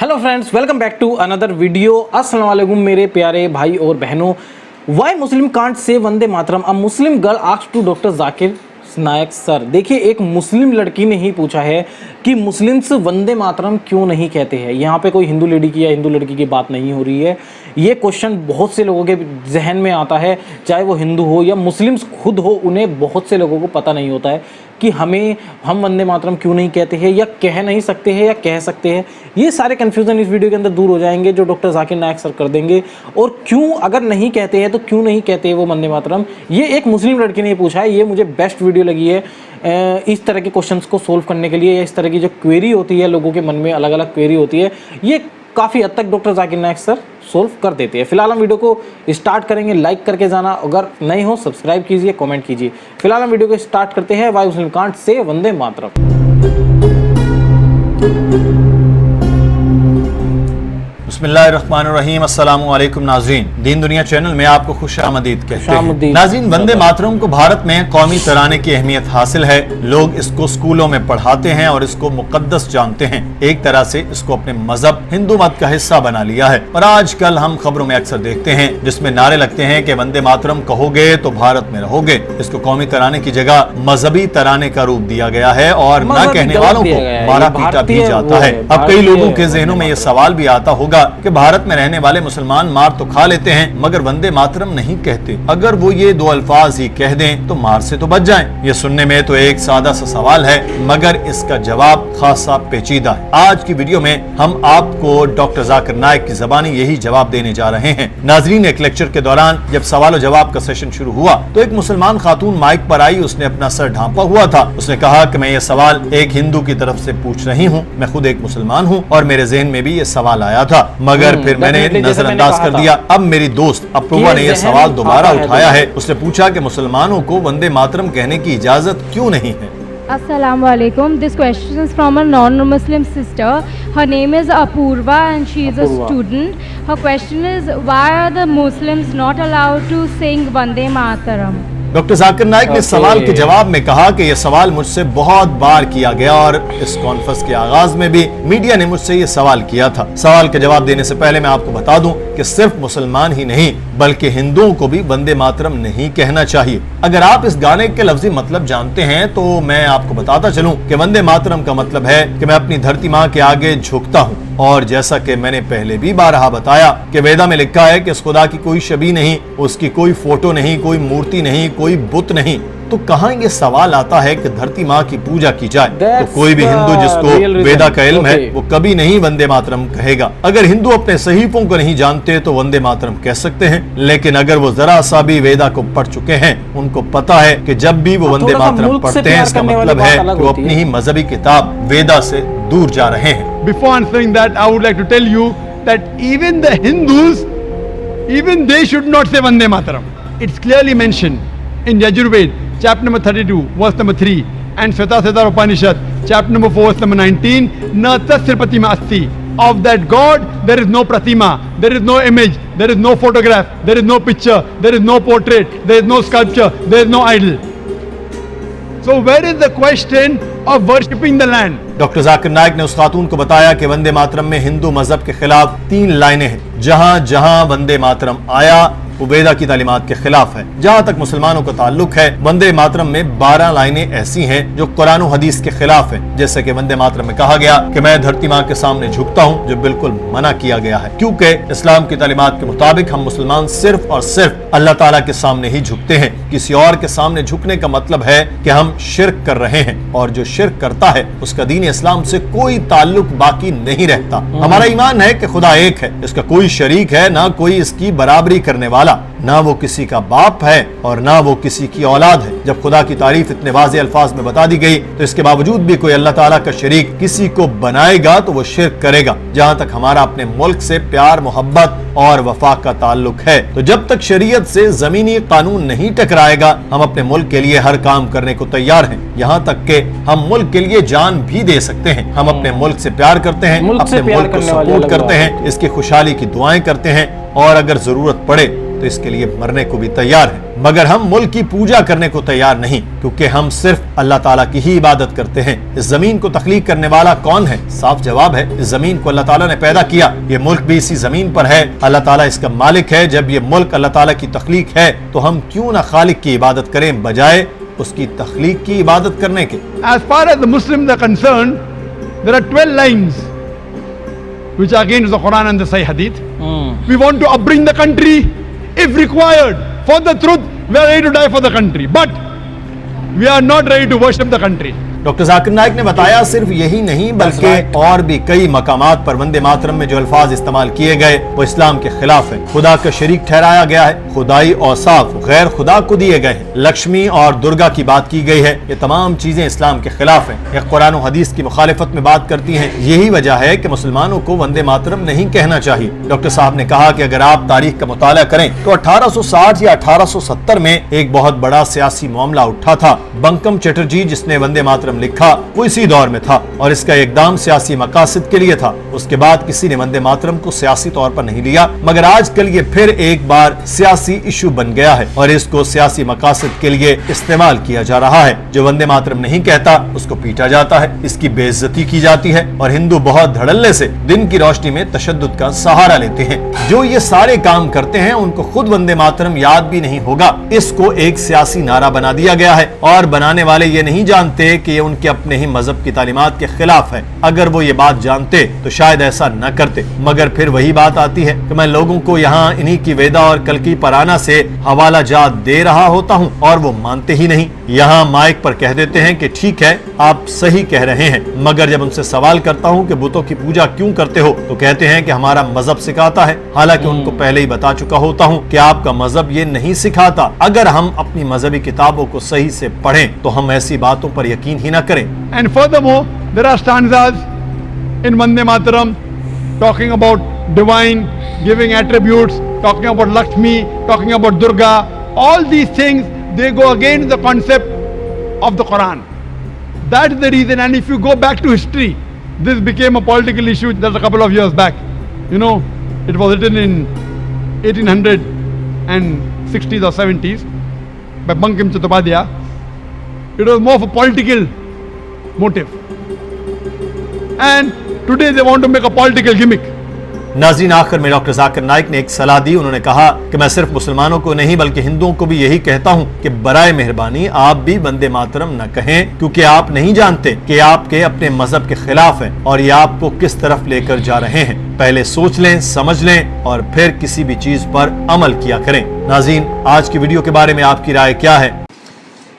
Hello friends, welcome back to another video. अस्सलाम वालेकुम मेरे प्यारे भाई और बहनों। Y Muslim can't say Vande Mataram, a Muslim girl asked to doctor Zakir Naik sir. देखिए, एक मुस्लिम लड़की ने ही पूछा है कि मुस्लिम्स वंदे मातरम क्यों नहीं कहते हैं। यहाँ पे कोई हिंदू लेडी की या हिंदू लड़की की बात नहीं हो रही है। ये क्वेश्चन बहुत से लोगों के जहन में आता है, चाहे वो हिंदू हो या मुस्लिम्स खुद हो। उन्हें बहुत से लोगों को पता नहीं होता है कि हम वंदे मातरम क्यों नहीं कहते हैं, या कह नहीं सकते हैं या कह सकते हैं। ये सारे कन्फ्यूज़न इस वीडियो के अंदर दूर हो जाएंगे, जो डॉक्टर जाकिर नायक सर कर देंगे। और क्यों, अगर नहीं कहते हैं तो क्यों नहीं कहते हैं वो वंदे मातरम। ये एक मुस्लिम लड़की ने पूछा है। ये मुझे बेस्ट वीडियो लगी है इस तरह के क्वेश्चंस को सोल्व करने के लिए, या इस तरह की जो क्वेरी होती है, लोगों के मन में अलग अलग क्वेरी होती है, ये काफ़ी हद तक doctor Zakir Naik sir solve कर देते हैं। फिलहाल हम वीडियो को स्टार्ट करेंगे। लाइक करके जाना, अगर नहीं हो सब्सक्राइब कीजिए, कमेंट कीजिए। फिलहाल हम वीडियो को स्टार्ट करते हैं। Y Muslim can't say Vande मातरम। बिस्मिल्लाहिर्रहमानिर्रहीम। अस्सलामु अलैकुम नाज़रीन, दीन दुनिया चैनल में आपको खुश आमदीद कहते हैं। नाज़रीन, वंदे मातरम को भारत में कौमी तराने की अहमियत हासिल है। लोग इसको स्कूलों में पढ़ाते हैं और इसको मुकद्दस जानते हैं। एक तरह से इसको अपने मजहब हिंदू मत का हिस्सा बना लिया है। और आजकल हम खबरों में अक्सर देखते हैं जिसमें नारे लगते हैं कि वंदे मातरम कहोगे तो भारत में रहोगे। इसको कौमी तराने की जगह मजहबी तराने का रूप दिया गया है और न कहने वालों को मारा पीटा भी जाता है। अब कई लोगों के जहनों में यह सवाल भी आता होगा कि भारत में रहने वाले मुसलमान मार तो खा लेते हैं मगर वंदे मातरम नहीं कहते। अगर वो ये दो अल्फाज ही कह दें तो मार से तो बच जाएं। ये सुनने में तो एक सादा सा सवाल है मगर इसका जवाब खासा पेचीदा है। आज की वीडियो में हम आपको डॉक्टर जाकिर नायक की ज़बानी यही जवाब देने जा रहे हैं। नाजरीन, एक लेक्चर के दौरान जब सवाल और जवाब का सेशन शुरू हुआ तो एक मुसलमान खातून माइक पर आई। उसने अपना सर ढांपा हुआ था। उसने कहा कि मैं ये सवाल एक हिंदू की तरफ से पूछ रही हूँ। मैं खुद एक मुसलमान हूँ और मेरे जहन में भी ये सवाल आया था मगर फिर मैंने नजरअंदाज कर दिया। अब मेरी दोस्त अपूर्वा ने यह सवाल दोबारा उठाया है। उसने पूछा कि मुसलमानों को वंदे मातरम कहने की इजाजत क्यों नहीं है। Assalamu alaikum. This question is from a non-Muslim sister. Her name is Apurva and she is a student. Her question is, why are the Muslims not allowed to sing Vande Mataram? Doctor Zakir Naik ने सवाल के जवाब में कहा कि यह सवाल मुझसे बहुत बार किया गया और इस कॉन्फ्रेंस के आगाज में भी मीडिया ने मुझसे यह सवाल किया था। सवाल के जवाब देने से पहले मैं आपको बता दूं कि सिर्फ मुसलमान ही नहीं बल्कि हिंदुओं को भी वंदे मातरम नहीं कहना चाहिए। अगर आप इस गाने के लफ्जी मतलब जानते हैं तो मैं आपको बताता चलूं कि वंदे मातरम का मतलब है कि मैं अपनी धरती माँ के आगे झुकता हूँ। और जैसा कि मैंने पहले भी बारहा बताया कि वेदा में लिखा है कि इस खुदा की कोई शबी नहीं, उसकी कोई फोटो नहीं, कोई मूर्ति नहीं, कोई बुत नहीं। तो कहाँ ये सवाल आता है कि धरती माँ की पूजा की जाए। तो कोई भी हिंदू जिसको वेदा का इल्म है वो कभी नहीं वंदे मातरम कहेगा। अगर हिंदू अपने सहीफों को नहीं जानते तो वंदे मातरम कह सकते हैं, लेकिन अगर वो जरा सा भी वेदा को पढ़ चुके हैं, उनको पता है कि जब भी वो वंदे मातरम पढ़ते हैं इसका मतलब है कि वो अपनी ही मजहबी किताब वेदा से दूर जा रहे हैं। Before answering that, I would like to tell you that even the Hindus, even they should not say Vande Mataram. It's clearly mentioned in Yajurved, chapter number 32, verse number 3, and Svetasvatara Upanishad, chapter number 4, verse number 19. Na tasya pratima asti. Of that God, there is no pratima, there is no image, there is no photograph, there is no picture, there is no portrait, there is no sculpture, there is no idol. So where is the question of worshipping the land? Doctor Zakir Naik ने उस खातून को बताया कि वंदे मातरम में हिंदू मजहब के खिलाफ 3 लाइनें हैं। जहां जहां वंदे मातरम आया वो वेदा की तालीमात के खिलाफ है। जहां तक मुसलमानों का ताल्लुक है, वंदे मातरम में 12 लाइनें ऐसी हैं जो कुरान और हदीस के खिलाफ है। जैसे कि वंदे मातरम में कहा गया कि मैं धरती माँ के सामने झुकता हूँ, जो बिल्कुल मना किया गया है, क्योंकि इस्लाम की तालीमात के मुताबिक हम मुसलमान सिर्फ और सिर्फ अल्लाह ताला के सामने ही झुकते हैं। किसी और के सामने झुकने का मतलब है कि हम शिर्क कर रहे हैं, और जो शिर्क करता है उसका दीन इस्लाम से कोई ताल्लुक बाकी नहीं रहता। हमारा ईमान है कि खुदा एक है, इसका कोई शरीक है, ना कोई इसकी बराबरी करने वाला, ना वो किसी का बाप है और ना वो किसी की औलाद है। जब खुदा की तारीफ इतने वाज़े अल्फाज में बता दी गई तो इसके बावजूद भी कोई अल्लाह ताला का शरीक किसी को बनाएगा तो वो शिर्क करेगा। जहां तक हमारा अपने मुल्क से प्यार, मोहब्बत और वफा का ताल्लुक है, तो जब तक शरीयत से जमीनी कानून नहीं टकराएगा हम अपने मुल्क के लिए हर काम करने को तैयार हैं। यहाँ तक के हम मुल्क के लिए जान भी दे सकते हैं। हम अपने मुल्क से प्यार करते हैं, अपने मुल्क को सपोर्ट करते हैं, इसकी खुशहाली की दुआएं करते हैं और अगर जरूरत पड़े तो इसके लिए लिए मरने को भी तैयार हैं, मगर हम मुल्क की पूजा करने को तैयार नहीं, क्योंकि हम सिर्फ अल्लाह ताला की ही इबादत करते हैं। इस जमीन को तख्लीक करने वाला कौन है? साफ जवाब है, इस जमीन को अल्लाह ताला ने पैदा किया, ये मुल्क भी इसी जमीन पर है, अल्लाह ताला इसका मालिक है। जब ये मुल्क अल्लाह ताला की तख्लीक है तो हम क्यों ना खालिक की इबादत करें बजाय उसकी तख्लीक की इबादत करने के। As far as the Muslims are concerned, there are 12 lines which are against the Quran and the Sahih Hadith. We want to upbring the country if required. For the truth, we are ready to die for the country. But we are not ready to worship the country. Doctor Zakir Naik ने बताया सिर्फ यही नहीं बल्कि और भी कई मकामात पर वंदे मातरम में जो अल्फाज इस्तेमाल किए गए वो इस्लाम के खिलाफ है। खुदा का शरीक ठहराया गया है, खुदाई औसाफ गैर खुदा को दिए गए हैं, लक्ष्मी और दुर्गा की बात की गई है। ये तमाम चीजें इस्लाम के खिलाफ हैं, ये कुरान और हदीस की मुखालिफत में बात करती हैं। यही वजह है कि मुसलमानों को वंदे मातरम नहीं कहना चाहिए। डॉक्टर साहब ने कहा कि अगर आप तारीख का मुताला करें तो 1860 या 1870 में एक बहुत बड़ा सियासी मामला उठा था। बंकम चटर्जी जिसने वंदे मातरम लिखा वो इसी दौर में था और इसका एकदम सियासी मकासद के लिए था। उसके बाद किसी ने वंदे मातरम को सियासी तौर पर नहीं लिया, मगर आजकल ये फिर एक बार सियासी इशू बन गया है और इसको सियासी मकासद के लिए इस्तेमाल किया जा रहा है। जो वंदे मातरम नहीं कहता उसको पीटा जाता है, इसकी बेइज्जती की जाती है और हिंदू बहुत धड़ल्ले से दिन की रोशनी में तशद्दुद का सहारा लेते हैं। जो ये सारे काम करते हैं उनको खुद वंदे मातरम याद भी नहीं होगा। इसको एक सियासी नारा बना दिया गया है और बनाने वाले ये नहीं जानते कि ये उनके अपने ही मजहब की तालीमात के खिलाफ है। अगर वो ये बात जानते तो शायद ऐसा न करते, मगर फिर वही बात आती है कि मैं लोगों को यहाँ इन्हीं की वेदा और कल्कि पराना से हवाला जात दे रहा होता हूँ और वो मानते ही नहीं। यहाँ माइक पर कह देते हैं कि ठीक है आप सही कह रहे हैं, मगर जब उनसे सवाल करता हूँ कि बुतों की पूजा क्यों करते हो तो कहते हैं कि हमारा मजहब सिखाता है। हालांकि उनको पहले ही बता चुका होता हूँ कि आपका मजहब ये नहीं सिखाता। अगर हम अपनी मजहबी किताबों को सही से पढ़ें तो हम ऐसी बातों पर यकीन ही न करें। And furthermore, there are stanzas in Vande Mataram talking about divine, giving attributes, talking about Lakshmi, talking about Durga. All these things, they go against the concept of the Quran. That is the reason, and if you go back to history, this became a political issue just a couple of years back. You know, it was written in 1860s or 70s by Bankim Chattopadhyay. It was more of a political motive. And today they want to make a political gimmick. नाज़रीन, आखिर में doctor Zakir Naik ने एक सलाह दी। उन्होंने कहा कि मैं सिर्फ मुसलमानों को नहीं बल्कि हिंदुओं को भी यही कहता हूं कि बराए मेहरबानी आप भी वंदे मातरम न कहें, क्योंकि आप नहीं जानते कि आपके अपने मजहब के खिलाफ है और ये आपको किस तरफ लेकर जा रहे हैं। पहले सोच लें, समझ लें और फिर किसी भी चीज पर अमल किया करें। नाज़रीन, आज की वीडियो के बारे में आपकी राय क्या है?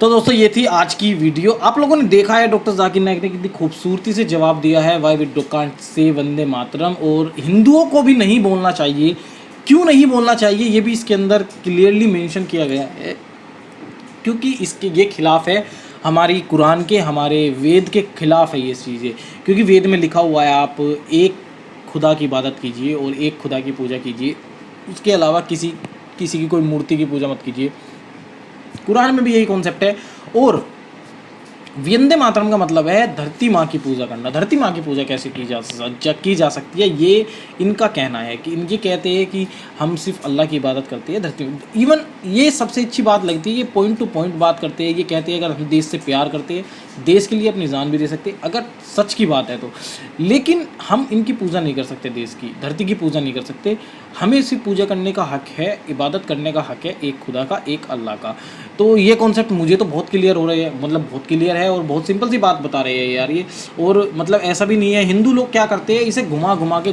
तो दोस्तों ये थी आज की वीडियो। आप लोगों ने देखा है डॉक्टर जाकिर नाइक ने कितनी खूबसूरती से जवाब दिया है why we can't say Vande मातरम, और हिंदुओं को भी नहीं बोलना चाहिए। क्यों नहीं बोलना चाहिए ये भी इसके अंदर क्लियरली मेंशन किया गया है, क्योंकि इसके ये खिलाफ है हमारी कुरान के, हमारे वेद के खिलाफ है ये चीज़ें। क्योंकि वेद में लिखा हुआ है आप एक खुदा की इबादत कीजिए और एक खुदा की पूजा कीजिए, उसके अलावा किसी की कोई मूर्ति की पूजा मत कीजिए। कुरान में भी यही कॉन्सेप्ट है। और वंदे मातरम का मतलब है धरती माँ की पूजा करना। धरती माँ की पूजा कैसे की जा सकती है, ये इनका कहना है कि इनके कहते हैं कि हम सिर्फ अल्लाह की इबादत करते हैं धरती में। इवन ये सबसे अच्छी बात लगती है, ये पॉइंट टू पॉइंट बात करते हैं। ये कहते हैं अगर हम देश से प्यार करते हैं, देश के लिए अपनी जान भी दे सकते हैं अगर सच की बात है तो। लेकिन हम इनकी पूजा नहीं कर सकते, देश की धरती की पूजा नहीं कर सकते। हमें सिर्फ पूजा करने का हक है, इबादत करने का हक है एक खुदा का, एक अल्लाह का। तो ये कॉन्सेप्ट मुझे तो बहुत क्लियर हो रहे हैं, मतलब बहुत क्लियर है और बहुत सिंपल सी बात बता रहे हैं यार ये। और मतलब ऐसा भी नहीं है, हिंदू लोग क्या करते हैं, इसे घुमा घुमा के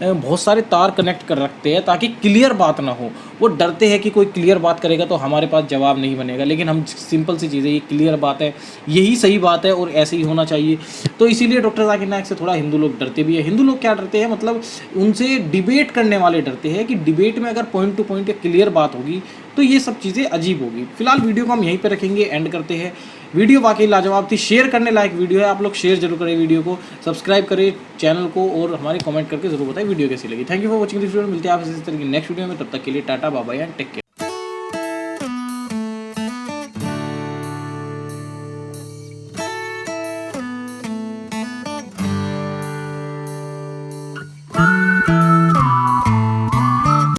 बहुत सारे तार कनेक्ट कर रखते हैं ताकि क्लियर बात ना हो। वो डरते हैं कि कोई क्लियर बात करेगा तो हमारे पास जवाब नहीं बनेगा। लेकिन हम सिंपल सी चीज़ें, ये क्लियर बात है, यही सही बात है और ऐसे ही होना चाहिए। तो इसीलिए डॉक्टर जाकिर नाइक से थोड़ा हिंदू लोग डरते भी है। हिंदू लोग क्या डरते हैं, मतलब उनसे डिबेट करने वाले डरते हैं कि डिबेट में अगर पॉइंट टू पॉइंट क्लियर बात होगी तो ये सब चीज़ें अजीब होगी। फिलहाल वीडियो को हम यहीं पे रखेंगे, एंड करते हैं। वीडियो वाकई लाजवाब थी, शेयर करने लायक वीडियो है। आप लोग शेयर जरूर करें वीडियो को, सब्सक्राइब करें चैनल को और हमारे कमेंट करके जरूर बताएं वीडियो कैसी लगी। Thank you for watching this video. मिलते हैं आपसे इस तरह की नेक्स्ट वीडियो में, तब तक के लिए tata bye bye and take care.